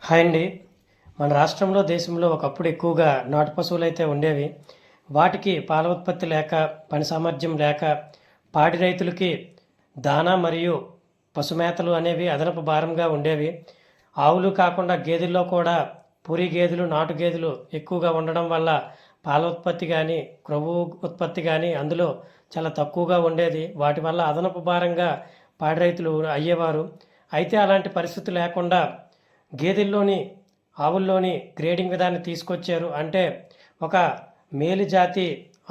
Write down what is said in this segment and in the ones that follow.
Hi అండి. మన రాష్ట్రంలో, దేశంలో ఒకప్పుడు ఎక్కువగా నాటు పశువులు అయితే ఉండేవి. వాటికి పాల ఉత్పత్తి లేక, పని సామర్థ్యం లేక, పాడి రైతులకి దానా మరియు పశుమేతలు అనేవి అదనపు భారంగా ఉండేవి. ఆవులు కాకుండా గేదెల్లో కూడా పూరి గేదెలు, నాటు గేదెలు ఎక్కువగా ఉండడం వల్ల పాల ఉత్పత్తి కానీ, క్రొవ్వు ఉత్పత్తి కానీ అందులో చాలా తక్కువగా ఉండేది. వాటి వల్ల అదనపు భారంగా పాడి రైతులు అయ్యేవారు. అయితే అలాంటి పరిస్థితి లేకుండా గేదెల్లోని ఆవుల్లోని గ్రేడింగ్ విధాన్ని తీసుకొచ్చారు. అంటే ఒక మేలుజాతి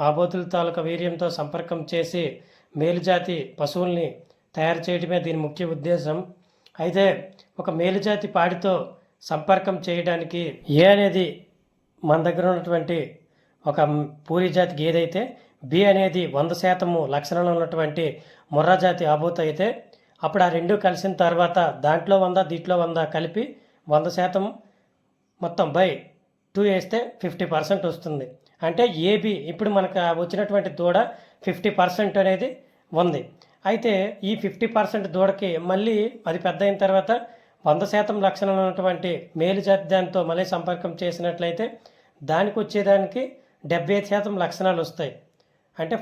ఆబోతుల తాలూకా వీర్యంతో సంపర్కం చేసి మేలుజాతి పశువుల్ని తయారు చేయడమే దీని ముఖ్య ఉద్దేశం. అయితే ఒక మేలుజాతి పాడితో సంపర్కం చేయడానికి ఏ అనేది మన దగ్గర ఉన్నటువంటి ఒక పూరి జాతి గేదె అయితే, బి అనేది 100% లక్షణాలు ఉన్నటువంటి ముర్రా జాతి ఆబోతు అయితే, అప్పుడు ఆ రెండు కలిసిన తర్వాత దాంట్లో 100 దీంట్లో 100 కలిపి 100% మొత్తం బై 2 వేస్తే 50% వస్తుంది. అంటే ఏబి ఇప్పుడు మనకు వచ్చినటువంటి దూడ 50% అనేది ఉంది. అయితే ఈ 50% దూడకి మళ్ళీ అది పెద్ద అయిన తర్వాత 100% లక్షణాలు ఉన్నటువంటి మేలు జాతి దానితో మళ్ళీ సంపర్కం చేసినట్లయితే దానికి వచ్చేదానికి 75% లక్షణాలు వస్తాయి. అంటే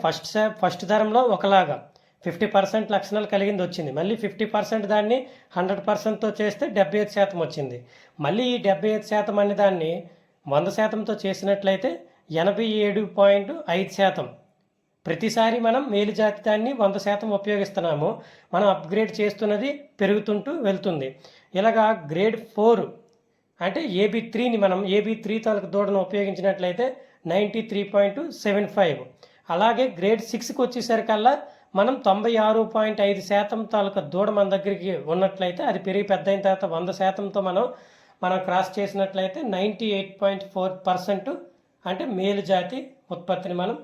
ఫస్ట్ తరంలో ఒకలాగా 50% లక్షణాలు కలిగింది వచ్చింది. మళ్ళీ 50% దాన్ని 100%తో చేస్తే 75% వచ్చింది. మళ్ళీ ఈ 75% అనే దాన్ని 100%తో చేసినట్లయితే 87.5%. ప్రతిసారి మనం మేలు జాతి దాన్ని 100% ఉపయోగిస్తున్నాము. మనం అప్గ్రేడ్ చేస్తున్నది పెరుగుతుంటూ వెళ్తుంది. ఇలాగా గ్రేడ్ 4 అంటే ఏబీ3ని మనం ఏబీ3 తాలూకు దూడను ఉపయోగించినట్లయితే 93.75. అలాగే గ్రేడ్ 6కి వచ్చేసరికల్లా మనం 96.5% తాలూకా దూడ మన దగ్గరికి ఉన్నట్లయితే అది పెరిగి పెద్ద అయిన తర్వాత 100%తో మనం క్రాస్ చేసినట్లయితే 98.4% అంటే మేలు జాతి ఉత్పత్తిని మనం